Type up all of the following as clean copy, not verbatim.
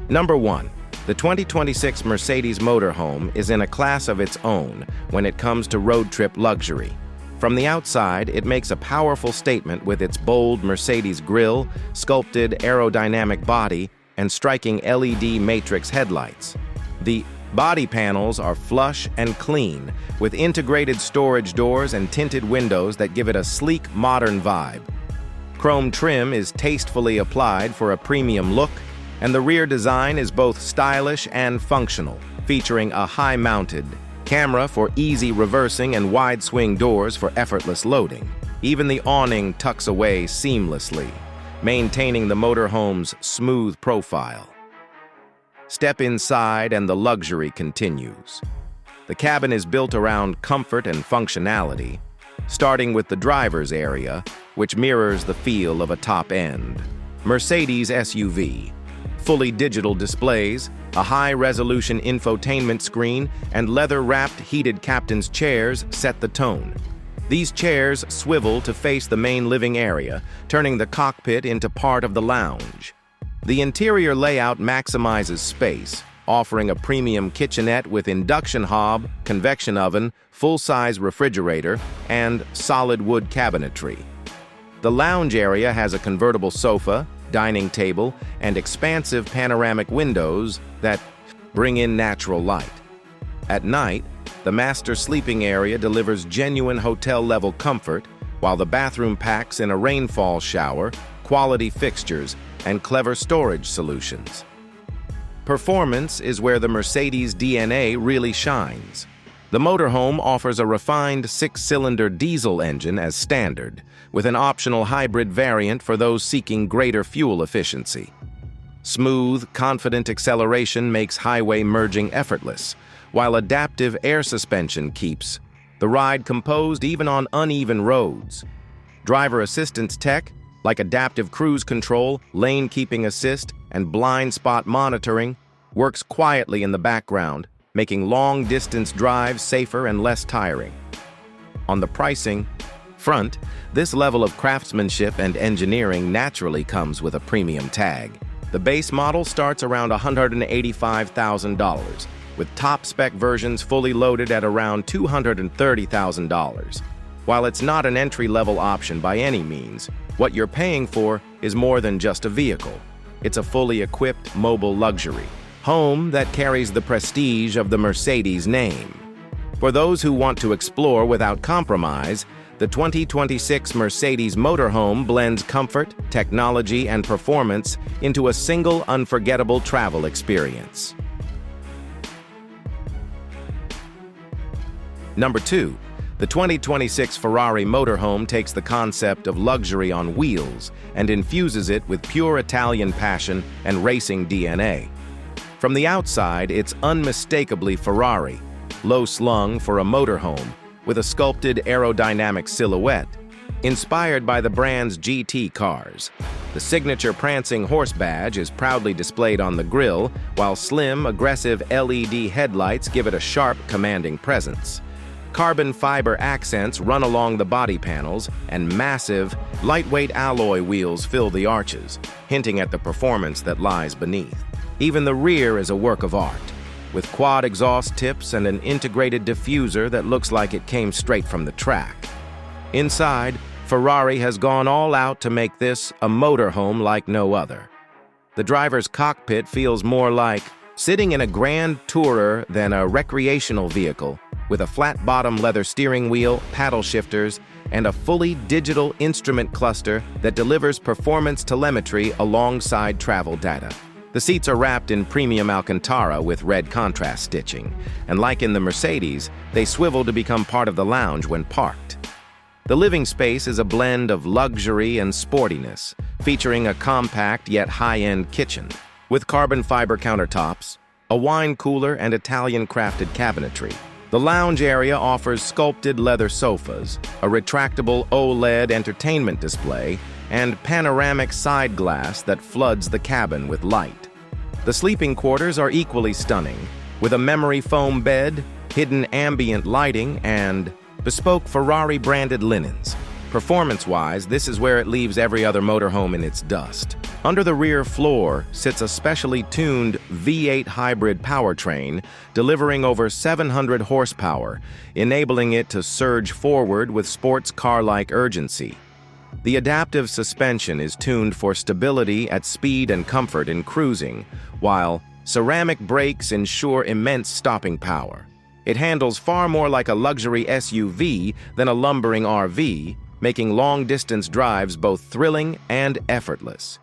Number 1. The 2026 Mercedes Motorhome is in a class of its own when it comes to road trip luxury. From the outside, it makes a powerful statement with its bold Mercedes grille, sculpted aerodynamic body, and striking LED matrix headlights. The body panels are flush and clean, with integrated storage doors and tinted windows that give it a sleek, modern vibe. Chrome trim is tastefully applied for a premium look, and the rear design is both stylish and functional, featuring a high-mounted camera for easy reversing and wide swing doors for effortless loading. Even the awning tucks away seamlessly, maintaining the motorhome's smooth profile. Step inside and the luxury continues. The cabin is built around comfort and functionality, starting with the driver's area, which mirrors the feel of a top-end Mercedes SUV. Fully digital displays, a high-resolution infotainment screen, and leather-wrapped heated captain's chairs set the tone. These chairs swivel to face the main living area, turning the cockpit into part of the lounge. The interior layout maximizes space, offering a premium kitchenette with induction hob, convection oven, full-size refrigerator, and solid wood cabinetry. The lounge area has a convertible sofa, dining table, and expansive panoramic windows that bring in natural light. At night, the master sleeping area delivers genuine hotel-level comfort, while the bathroom packs in a rainfall shower, quality fixtures, and clever storage solutions. Performance is where the Mercedes DNA really shines. The motorhome offers a refined 6-cylinder diesel engine as standard, with an optional hybrid variant for those seeking greater fuel efficiency. Smooth, confident acceleration makes highway merging effortless, while adaptive air suspension keeps the ride composed even on uneven roads. Driver assistance tech, like adaptive cruise control, lane keeping assist, and blind spot monitoring, works quietly in the background, making long-distance drives safer and less tiring. On the pricing front, this level of craftsmanship and engineering naturally comes with a premium tag. The base model starts around $185,000, with top-spec versions fully loaded at around $230,000. While it's not an entry-level option by any means, what you're paying for is more than just a vehicle. It's a fully equipped mobile luxury home that carries the prestige of the Mercedes name. For those who want to explore without compromise, the 2026 Mercedes Motorhome blends comfort, technology, and performance into a single unforgettable travel experience. Number 2. The 2026 Ferrari Motorhome takes the concept of luxury on wheels and infuses it with pure Italian passion and racing DNA. From the outside, it's unmistakably Ferrari, low-slung for a motorhome, with a sculpted aerodynamic silhouette, inspired by the brand's GT cars. The signature prancing horse badge is proudly displayed on the grille, while slim, aggressive LED headlights give it a sharp, commanding presence. Carbon fiber accents run along the body panels, and massive, lightweight alloy wheels fill the arches, hinting at the performance that lies beneath. Even the rear is a work of art, with quad exhaust tips and an integrated diffuser that looks like it came straight from the track. Inside, Ferrari has gone all out to make this a motorhome like no other. The driver's cockpit feels more like sitting in a grand tourer than a recreational vehicle, with a flat-bottom leather steering wheel, paddle shifters, and a fully digital instrument cluster that delivers performance telemetry alongside travel data. The seats are wrapped in premium Alcantara with red contrast stitching, and like in the Mercedes, they swivel to become part of the lounge when parked. The living space is a blend of luxury and sportiness, featuring a compact yet high-end kitchen, with carbon fiber countertops, a wine cooler, and Italian-crafted cabinetry. The lounge area offers sculpted leather sofas, a retractable OLED entertainment display, and panoramic side glass that floods the cabin with light. The sleeping quarters are equally stunning, with a memory foam bed, hidden ambient lighting, and bespoke Ferrari-branded linens. Performance-wise, this is where it leaves every other motorhome in its dust. Under the rear floor sits a specially tuned V8 hybrid powertrain delivering over 700 horsepower, enabling it to surge forward with sports car-like urgency. The adaptive suspension is tuned for stability at speed and comfort in cruising, while ceramic brakes ensure immense stopping power. It handles far more like a luxury SUV than a lumbering RV, making long-distance drives both thrilling and effortless.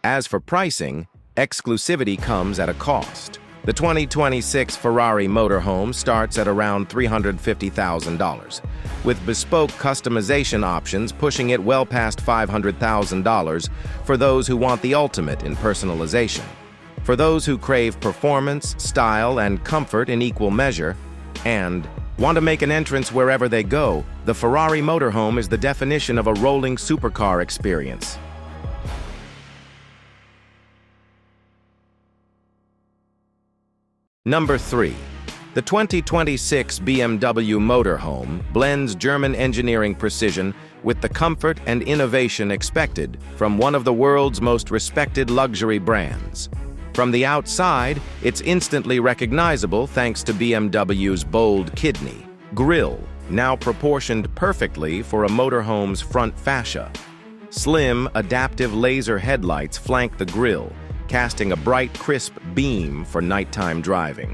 As for pricing, exclusivity comes at a cost. The 2026 Ferrari Motorhome starts at around $350,000, with bespoke customization options pushing it well past $500,000 for those who want the ultimate in personalization. For those who crave performance, style, and comfort in equal measure, and want to make an entrance wherever they go, the Ferrari Motorhome is the definition of a rolling supercar experience. Number 3. The 2026 BMW Motorhome blends German engineering precision with the comfort and innovation expected from one of the world's most respected luxury brands. From the outside, it's instantly recognizable thanks to BMW's bold kidney grille, now proportioned perfectly for a motorhome's front fascia. Slim, adaptive laser headlights flank the grille, casting a bright, crisp beam for nighttime driving.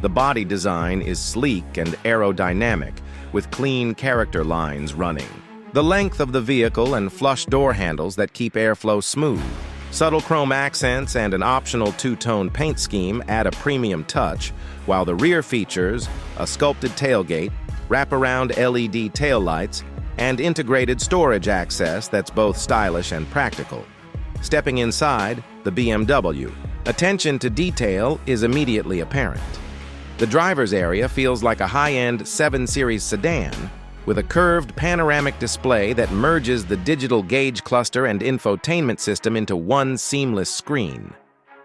The body design is sleek and aerodynamic, with clean character lines running. The length of the vehicle and flush door handles that keep airflow smooth. Subtle chrome accents and an optional two-tone paint scheme add a premium touch, while the rear features a sculpted tailgate, wraparound LED taillights, and integrated storage access that's both stylish and practical. Stepping inside the BMW, attention to detail is immediately apparent. The driver's area feels like a high-end 7 Series sedan, with a curved panoramic display that merges the digital gauge cluster and infotainment system into one seamless screen.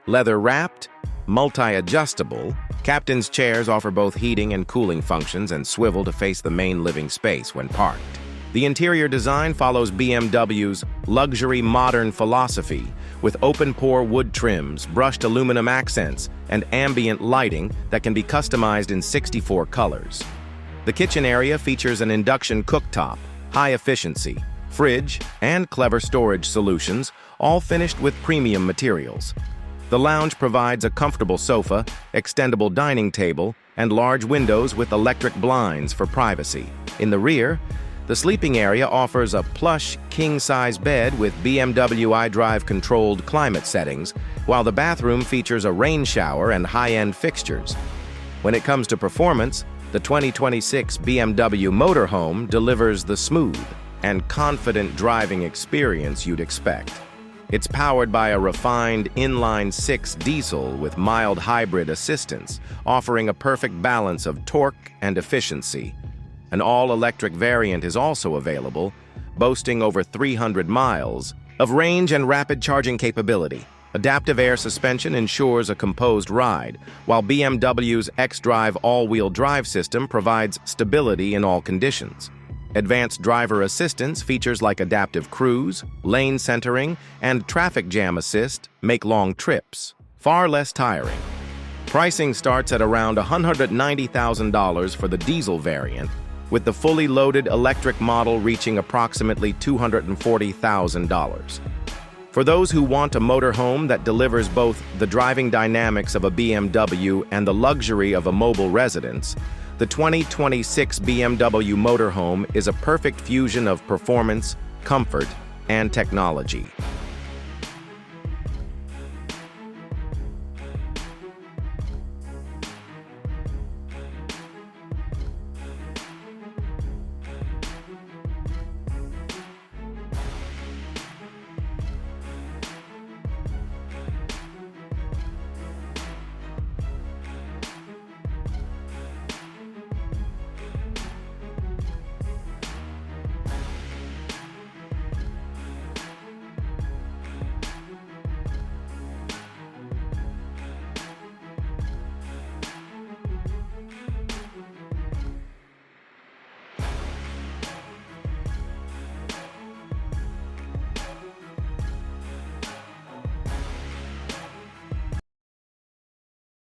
Leather-wrapped, multi-adjustable, captain's chairs offer both heating and cooling functions and swivel to face the main living space when parked. The interior design follows BMW's luxury modern philosophy, with open-pore wood trims, brushed aluminum accents, and ambient lighting that can be customized in 64 colors. The kitchen area features an induction cooktop, high efficiency, fridge, and clever storage solutions, all finished with premium materials. The lounge provides a comfortable sofa, extendable dining table, and large windows with electric blinds for privacy. In the rear, the sleeping area offers a plush, king-size bed with BMW iDrive-controlled climate settings, while the bathroom features a rain shower and high-end fixtures. When it comes to performance, the 2026 BMW Motorhome delivers the smooth and confident driving experience you'd expect. It's powered by a refined inline-six diesel with mild hybrid assistance, offering a perfect balance of torque and efficiency. An all-electric variant is also available, boasting over 300 miles of range and rapid charging capability. Adaptive air suspension ensures a composed ride, while BMW's xDrive all-wheel drive system provides stability in all conditions. Advanced driver assistance features like adaptive cruise, lane centering, and traffic jam assist make long trips far less tiring. Pricing starts at around $190,000 for the diesel variant, with the fully loaded electric model reaching approximately $240,000. For those who want a motorhome that delivers both the driving dynamics of a BMW and the luxury of a mobile residence, the 2026 BMW Motorhome is a perfect fusion of performance, comfort, and technology.